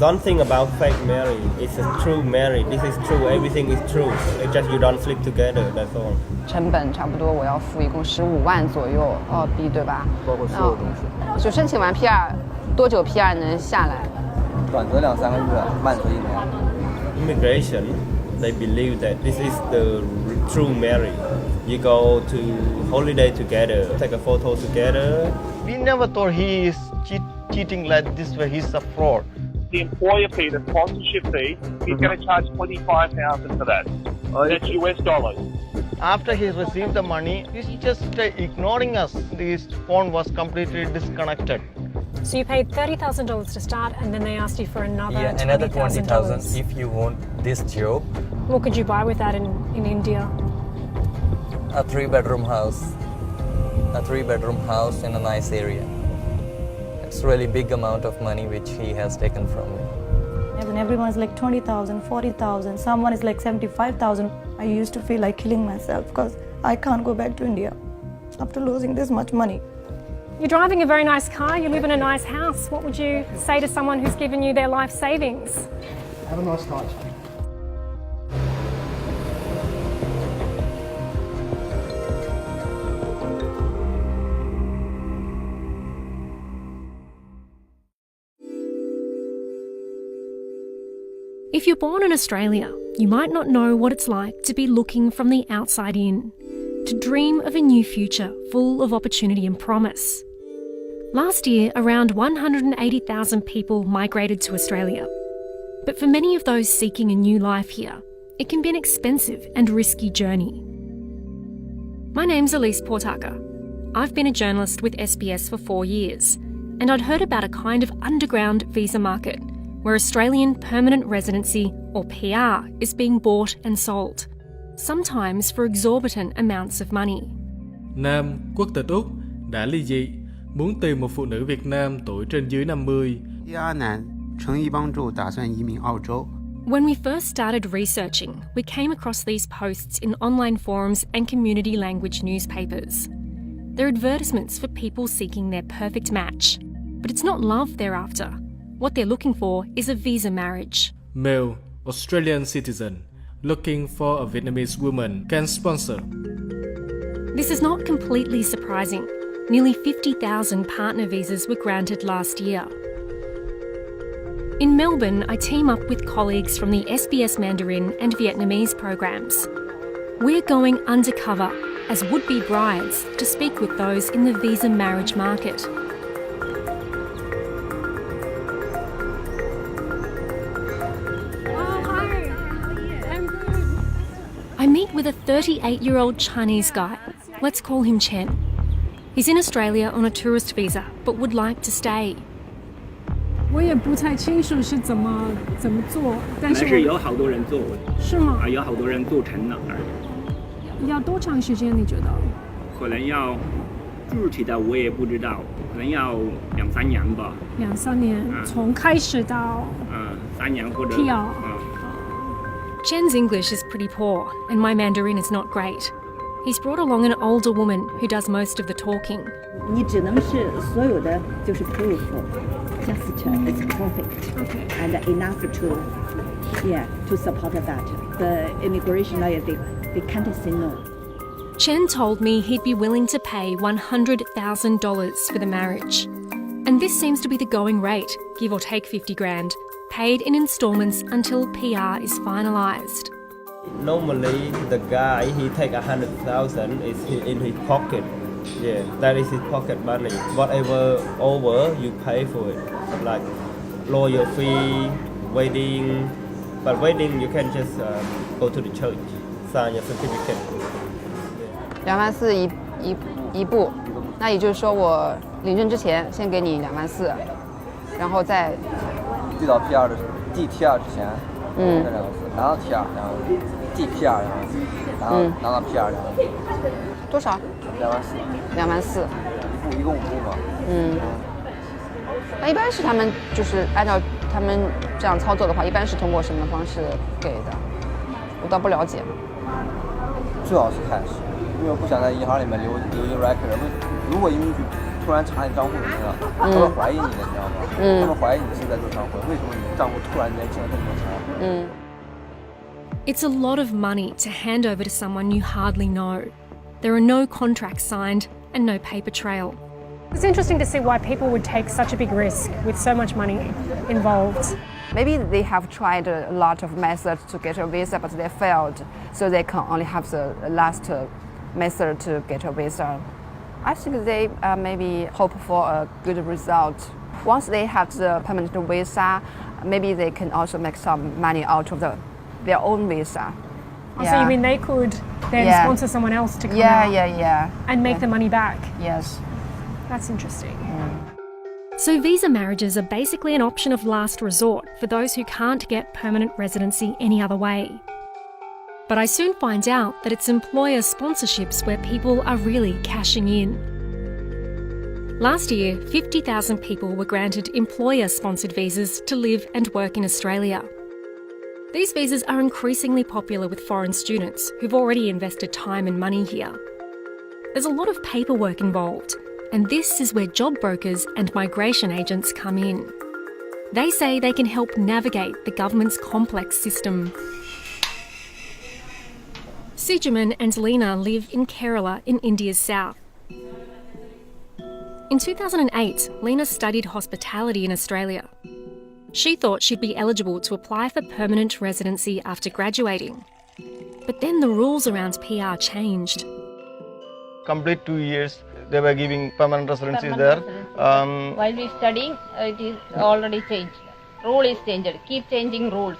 Don't think about fake marriage. It's a true marriage. This is true. Everything is true. It's just you don't sleep together. That's all. 成本差不多我要付一共15万左右澳币，对吧？包括所有东西。就申请完 PR， 多久 PR 能下来？短则2-3个月，慢则1年。Immigration, they believe that this is the true marriage. You go to holiday together, take a photo together. We never thought he is cheating like this way. He's a fraud. The employer paid a sponsorship fee. He's going to charge $25,000 for that. That's US dollars. After he received the money, he's just ignoring us. His phone was completely disconnected. So you paid $30,000 to start, and then they asked you for another another $20,000 if you want this job. What could you buy with that in India? A 3-bedroom house. A 3-bedroom house in a nice area. It's really big amount of money which he has taken from me. And everyone's like 20,000, 40,000. Someone is like 75,000. I used to feel like killing myself because I can't go back to India after losing this much money. You're driving a very nice car, you live in a nice house. What would you say to someone who's given you their life savings? Have a nice night. If you're born in Australia, you might not know what it's like to be looking from the outside in, to dream of a new future full of opportunity and promise. Last year, around 180,000 people migrated to Australia. But for many of those seeking a new life here, it can be an expensive and risky journey. My name's Elise Portaka. I've been a journalist with SBS for 4 years, and I'd heard about a kind of underground visa market where Australian permanent residency, or PR, is being bought and sold, sometimes for exorbitant amounts of money. Nam, quốc tịch Úc, đã ly dị, muốn tìm một phụ nữ Việt Nam tuổi trên dưới 50. 一阿南诚意帮助打算移民澳洲。 When we first started researching, we came across these posts in online forums and community language newspapers. They're advertisements for people seeking their perfect match. But it's not love they're after. What they're looking for is a visa marriage. Male, Australian citizen, looking for a Vietnamese woman can sponsor. This is not completely surprising. Nearly 50,000 partner visas were granted last year. In Melbourne, I team up with colleagues from the SBS Mandarin and Vietnamese programs. We're going undercover as would-be brides to speak with those in the visa marriage market. I meet with a 38-year-old Chinese guy. Let's call him Chen. He's in Australia on a tourist visa, but would like to stay. 我也不太清楚是怎么做，但是有好多人做，是吗？啊，有好多人做成了。要多长时间？你觉得？可能要具体的我也不知道，可能要2-3年吧。2-3年，从开始到3年或者。PR。Chen's English is pretty poor, and my Mandarin is not great. He's brought along an older woman who does most of the talking. 你只能是所有的就是 proof, just it's perfect, and enough to support that. The immigration lawyer they can't say no. Chen told me he'd be willing to pay $100,000 for the marriage, and this seems to be the going rate, give or take 50 grand, paid in instalments until PR is finalised. Normally, the guy, he take 100,000 is in his pocket. Yeah, that is his pocket money. Whatever over, you pay for it. Like lawyer fee, wedding. But wedding, you can just go to the church, sign your certificate. 24000一步，那也就是说我领证之前先给你24000，然后再递到 PR 的递 PR 之前，那24000，拿到 PR 递 PR 然后拿到 PR 多少？24000，一共5步嘛。那一般是他们就是按照他们这样操作的话，一般是通过什么方式给的？我倒不了解。最好是 cash，因为我不想在银行里面留一个 record。如果移民局突然查你账户里面了，他会怀疑你的，你知道吗？他们怀疑你是在做商会，为什么你账户突然间进了这么多钱？It's a lot of money to hand over to someone you hardly know. There are no contracts signed and no paper trail. It's interesting to see why people would take such a big risk with so much money involved. Maybe they have tried a lot of methods to get a visa, but they failed, so they can only have the last method to get a visa. I think they maybe hope for a good result. Once they have the permanent visa, maybe they can also make some money out of their own visa. Oh, so you mean they could then sponsor someone else to come out and make the money back? Yes. That's interesting. So visa marriages are basically an option of last resort for those who can't get permanent residency any other way. But I soon find out that it's employer sponsorships where people are really cashing in. Last year, 50,000 people were granted employer-sponsored visas to live and work in Australia. These visas are increasingly popular with foreign students who've already invested time and money here. There's a lot of paperwork involved, and this is where job brokers and migration agents come in. They say they can help navigate the government's complex system. Sijaman and Lena live in Kerala in India's south. In 2008, Lena studied hospitality in Australia. She thought she'd be eligible to apply for permanent residency after graduating. But then the rules around PR changed. Complete 2 years, they were giving permanent residencies there. While we studying, it is already changed. Rule is changed. Keep changing rules.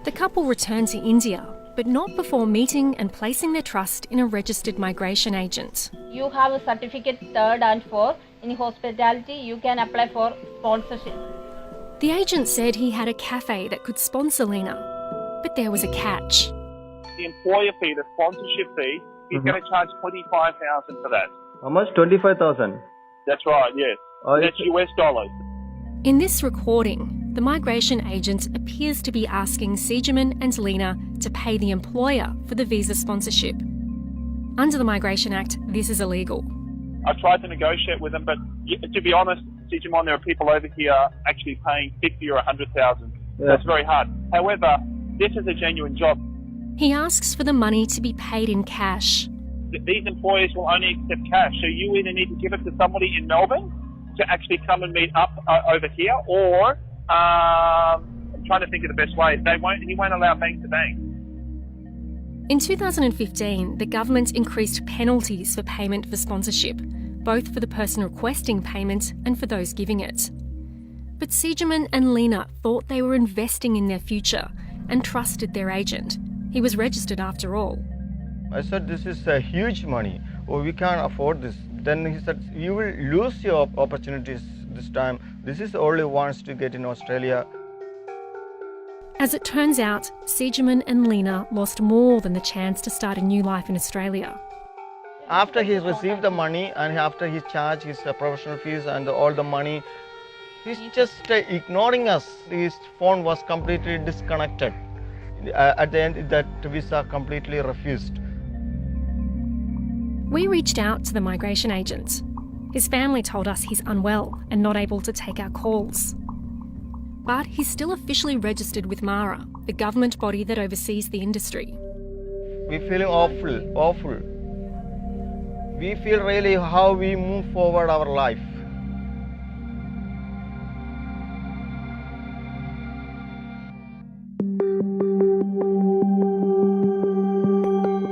The couple returned to India, but not before meeting and placing their trust in a registered migration agent. You have a certificate 3rd and 4th. In hospitality, you can apply for sponsorship. The agent said he had a cafe that could sponsor Lena, but there was a catch. The employer fee, the sponsorship fee, he's going to charge $25,000 for that. How much? 25,000. That's right, yes. That's US dollars. In this recording, the migration agent appears to be asking Sijaman and Lena to pay the employer for the visa sponsorship. Under the Migration Act, this is illegal. I tried to negotiate with them, but to be honest, Sijaman, there are people over here actually paying 50 or 100,000. That's very hard. However, this is a genuine job. He asks for the money to be paid in cash. These employers will only accept cash, so you either need to give it to somebody in Melbourne to actually come and meet up over here, or I'm trying to think of the best way. He won't allow bank to bank. In 2015, the government increased penalties for payment for sponsorship, both for the person requesting payment and for those giving it. But Sijaman and Lena thought they were investing in their future and trusted their agent. He was registered after all. I said, this is a huge money. Oh, we can't afford this. Then he said, you will lose your opportunities this time. This is the only ones to get in Australia. As it turns out, Sijaman and Lena lost more than the chance to start a new life in Australia. After he received the money and after he charged his professional fees and all the money, he's just ignoring us. His phone was completely disconnected. At the end, that visa completely refused. We reached out to the migration agent. His family told us he's unwell and not able to take our calls. But he's still officially registered with MARA, the government body that oversees the industry. We're feeling awful. We feel really how we move forward our life.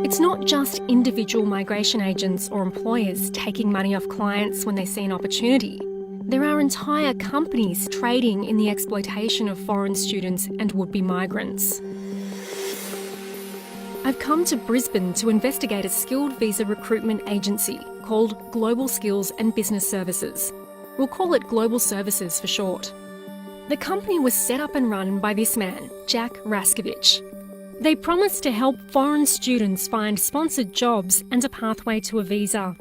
It's not just individual migration agents or employers taking money off clients when they see an opportunity. There are entire companies trading in the exploitation of foreign students and would-be migrants. I've come to Brisbane to investigate a skilled visa recruitment agency called Global Skills and Business Services. We'll call it Global Services for short. The company was set up and run by this man, Jack Raskovich. They promised to help foreign students find sponsored jobs and a pathway to a visa.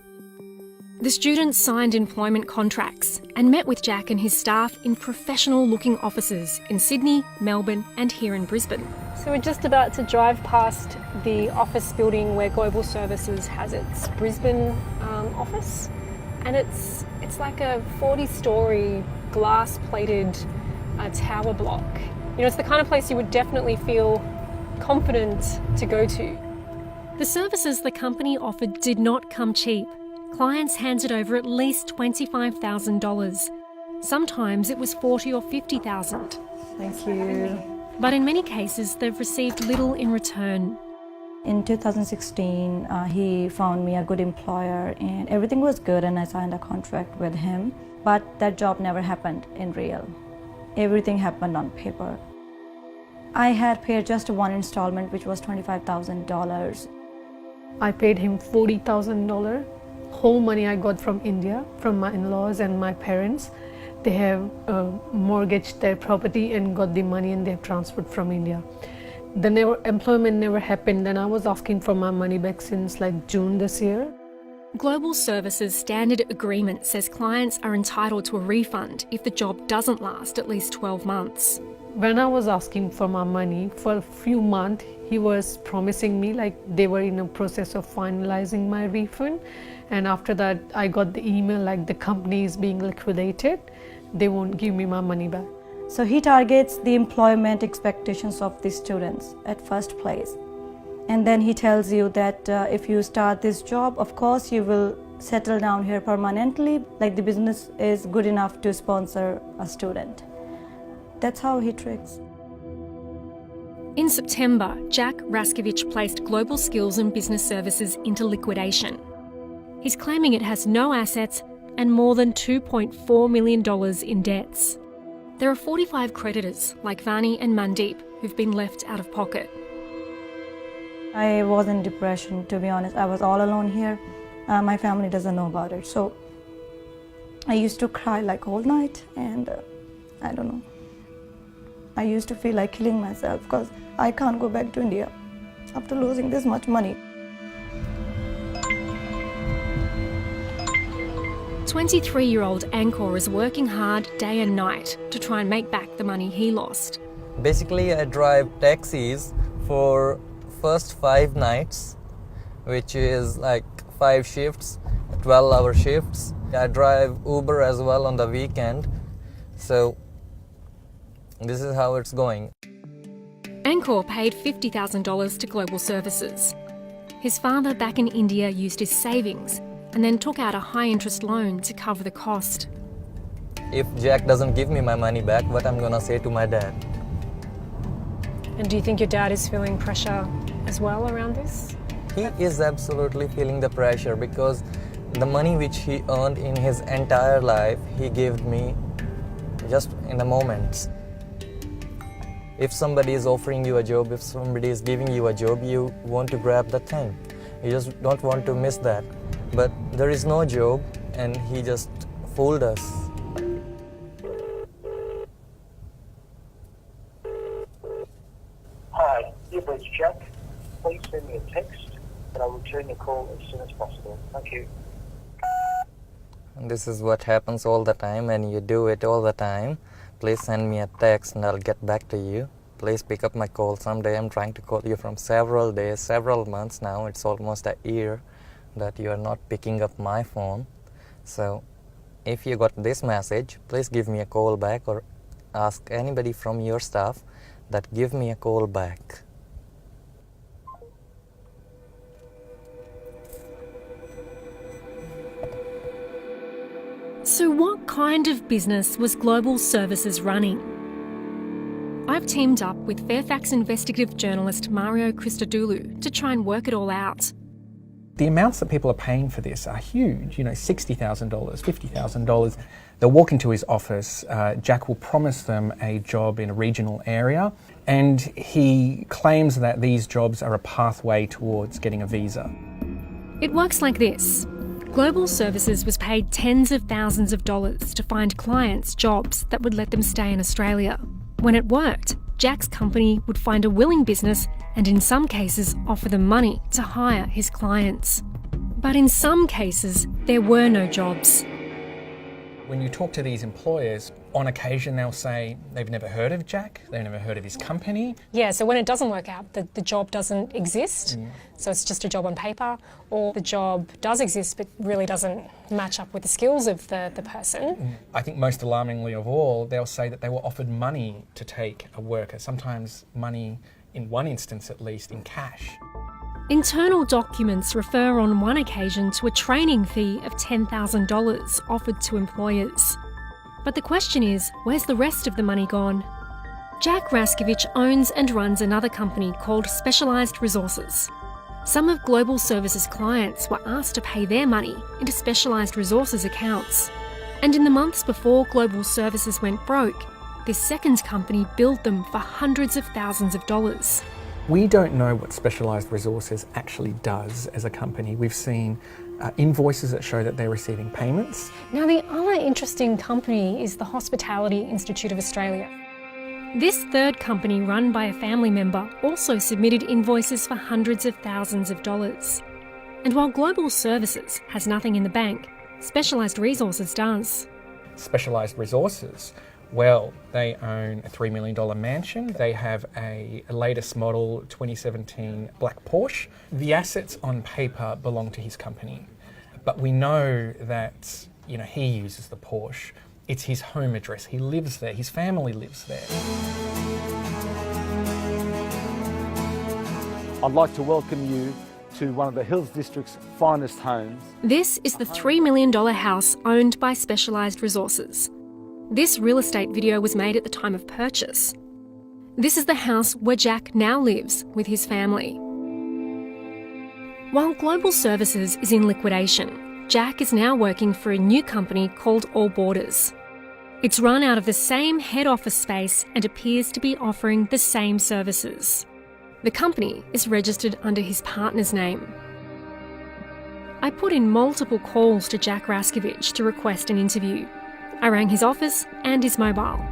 The students signed employment contracts and met with Jack and his staff in professional-looking offices in Sydney, Melbourne and here in Brisbane. So we're just about to drive past the office building where Global Services has its Brisbane office. and it's like a 40-story glass-plated tower block. You know, it's the kind of place you would definitely feel confident to go to. The services the company offered did not come cheap. Clients handed over at least $25,000. Sometimes it was $40,000 or $50,000. Thank you. But in many cases, they've received little in return. In 2016, he found me a good employer and everything was good, and I signed a contract with him. But that job never happened in real. Everything happened on paper. I had paid just one installment, which was $25,000. I paid him $40,000. Whole money I got from India, from my in-laws and my parents. They have mortgaged their property and got the money, and they have transferred from India. The employment never happened, and I was asking for my money back since like June this year. Global Services Standard Agreement says clients are entitled to a refund if the job doesn't last at least 12 months. When I was asking for my money for a few months, he was promising me like they were in a process of finalizing my refund. And after that, I got the email like the company is being liquidated. They won't give me my money back. So he targets the employment expectations of the students at first place. And then he tells you that if you start this job, of course you will settle down here permanently, like the business is good enough to sponsor a student. That's how he tricks. In September, Jack Raskovich placed Global Skills and Business Services into liquidation. He's claiming it has no assets and more than $2.4 million in debts. There are 45 creditors like Vani and Mandeep who've been left out of pocket. I was in depression, to be honest. I was all alone here. My family doesn't know about it. So I used to cry like all night, and I don't know. I used to feel like killing myself because I can't go back to India after losing this much money. 23-year-old Angkor is working hard day and night to try and make back the money he lost. Basically, I drive taxis for first 5 nights, which is like 5 shifts, 12-hour shifts. I drive Uber as well on the weekend. So this is how it's going. Angkor paid $50,000 to Global Services. His father back in India used his savings and then took out a high-interest loan to cover the cost. If Jack doesn't give me my money back, what I'm gonna say to my dad? And do you think your dad is feeling pressure as well around this? He is absolutely feeling the pressure because the money which he earned in his entire life, he gave me just in a moment. If somebody is offering you a job, if somebody is giving you a job, you want to grab the thing. You just don't want to miss that. But there is no job, and he just fooled us. Hi, you've reached Jack. Please send me a text, and I'll return your call as soon as possible. Thank you. And this is what happens all the time, and you do it all the time. Please send me a text, and I'll get back to you. Please pick up my call someday. I'm trying to call you from several days, several months now. It's almost a year that you are not picking up my phone. So if you got this message, please give me a call back, or ask anybody from your staff that give me a call back. So what kind of business was Global Services running? I've teamed up with Fairfax investigative journalist Mario Christodoulou to try and work it all out. The amounts that people are paying for this are huge, $60,000, $50,000. They'll walk into his office, Jack will promise them a job in a regional area, and he claims that these jobs are a pathway towards getting a visa. It works like this. Global Services was paid tens of thousands of dollars to find clients jobs that would let them stay in Australia. When it worked, Jack's company would find a willing business and in some cases offer them money to hire his clients. But in some cases, there were no jobs. When you talk to these employers, on occasion they'll say they've never heard of Jack, they've never heard of his company. Yeah, so when it doesn't work out, the job doesn't exist, so it's just a job on paper, or the job does exist but really doesn't match up with the skills of the person. I think most alarmingly of all, they'll say that they were offered money to take a worker, sometimes money, in one instance at least, in cash. Internal documents refer on one occasion to a training fee of $10,000 offered to employers. But the question is, where's the rest of the money gone? Jack Raskovich owns and runs another company called Specialised Resources. Some of Global Services clients were asked to pay their money into Specialised Resources accounts. And in the months before Global Services went broke, this second company billed them for hundreds of thousands of dollars. We don't know what Specialised Resources actually does as a company. We've seen invoices that show that they're receiving payments. Now, the other interesting company is the Hospitality Institute of Australia. This third company, run by a family member, also submitted invoices for hundreds of thousands of dollars. And while Global Services has nothing in the bank, Specialised Resources does. Specialised Resources, well, they own a $3 million mansion. They have a latest model 2017 black Porsche. The assets on paper belong to his company, but we know that he uses the Porsche. It's his home address. He lives there. His family lives there. I'd like to welcome you to one of the Hills District's finest homes. This is the $3 million house owned by Specialised Resources. This real estate video was made at the time of purchase. This is the house where Jack now lives with his family. While Global Services is in liquidation, Jack is now working for a new company called All Borders. It's run out of the same head office space and appears to be offering the same services. The company is registered under his partner's name. I put in multiple calls to Jack Raskovich to request an interview. I rang his office and his mobile.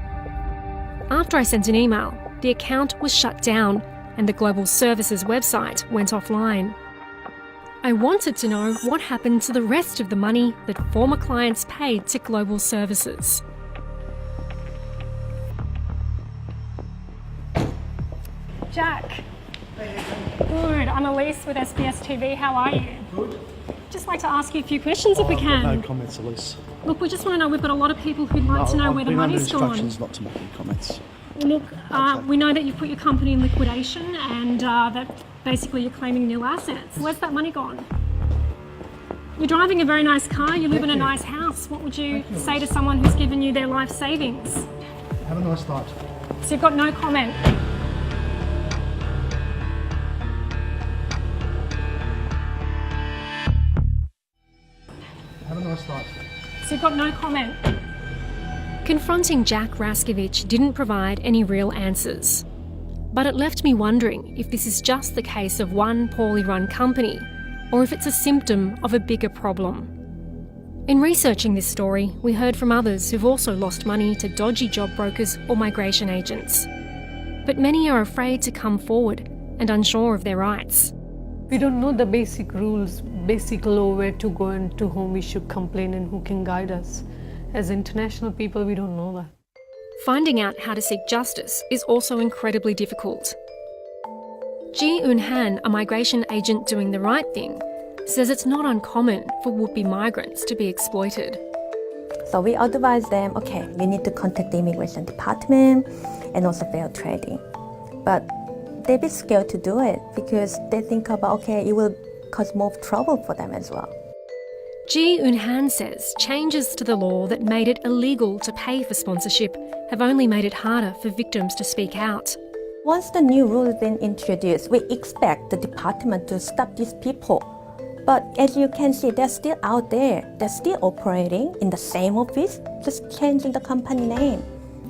After I sent an email, the account was shut down and the Global Services website went offline. I wanted to know what happened to the rest of the money that former clients paid to Global Services. Jack. Good. I'm Elise with SBS TV. How are you? Good. Just like to ask you a few questions if we can. No comments, Elise. Look, we just want to know, we've got a lot of people who'd like to know where the money's gone. Instructions not to make any comments. Look, we know that you've put your company in liquidation and that basically you're claiming nil assets. Where's that money gone? You're driving a very nice car, you live in a nice house. What would you say to someone who's given you their life savings? Have a nice night. So you've got no comment? Have a nice night. So you've got no comment? Confronting Jack Raskovich didn't provide any real answers. But it left me wondering if this is just the case of one poorly run company, or if it's a symptom of a bigger problem. In researching this story, we heard from others who've also lost money to dodgy job brokers or migration agents. But many are afraid to come forward and unsure of their rights. We don't know the basic rules, basic law, where to go and to whom we should complain and who can guide us. As international people, we don't know that. Finding out how to seek justice is also incredibly difficult. Ji Eun-han, a migration agent doing the right thing, says it's not uncommon for would-be migrants to be exploited. So we advise them, okay, you need to contact the immigration department and also fair trading. But they're a bit scared to do it because they think about, okay, it will cause more trouble for them as well. Ji Eun-han says changes to the law that made it illegal to pay for sponsorship have only made it harder for victims to speak out. Once the new rule has been introduced, we expect the department to stop these people. But as you can see, they're still out there. They're still operating in the same office, just changing the company name.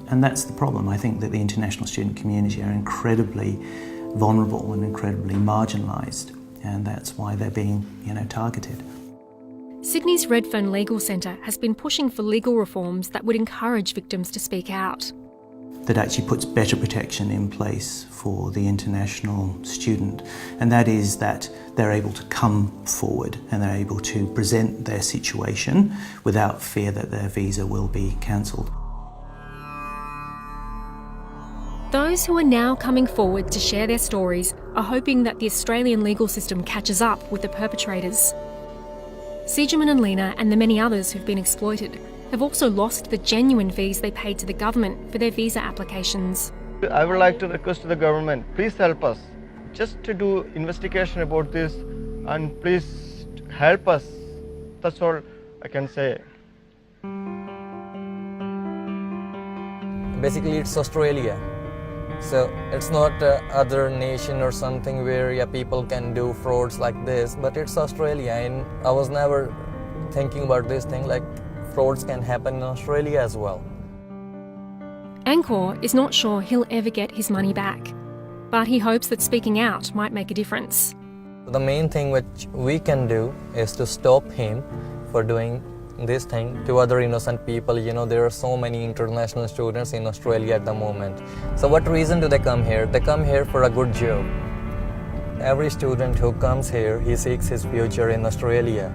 And that's the problem. I think that the international student community are incredibly vulnerable and incredibly marginalised, and that's why they're being, targeted. Sydney's Redfern Legal Centre has been pushing for legal reforms that would encourage victims to speak out. that actually puts better protection in place for the international student, and that is that they're able to come forward and they're able to present their situation without fear that their visa will be cancelled. Those who are now coming forward to share their stories are hoping that the Australian legal system catches up with the perpetrators. Siegemann and Lena and the many others who've been exploited have also lost the genuine fees they paid to the government for their visa applications. I would like to request to the government, please help us just to do investigation about this, and please help us. That's all I can say. Basically, it's Australia. So it's not other nation or something where people can do frauds like this, but it's Australia, and I was never thinking about this thing, like frauds can happen in Australia as well. Angkor is not sure he'll ever get his money back, but he hopes that speaking out might make a difference. The main thing which we can do is to stop him for doing this thing to other innocent people. You know, there are so many international students in Australia at the moment. So what reason do they come here? They come here for a good job. Every student who comes here, he seeks his future in Australia.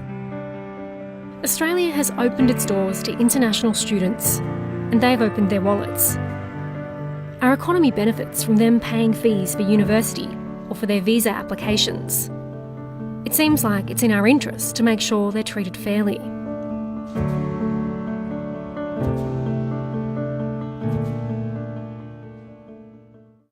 Australia has opened its doors to international students, and they've opened their wallets. Our economy benefits from them paying fees for university or for their visa applications. It seems like it's in our interest to make sure they're treated fairly.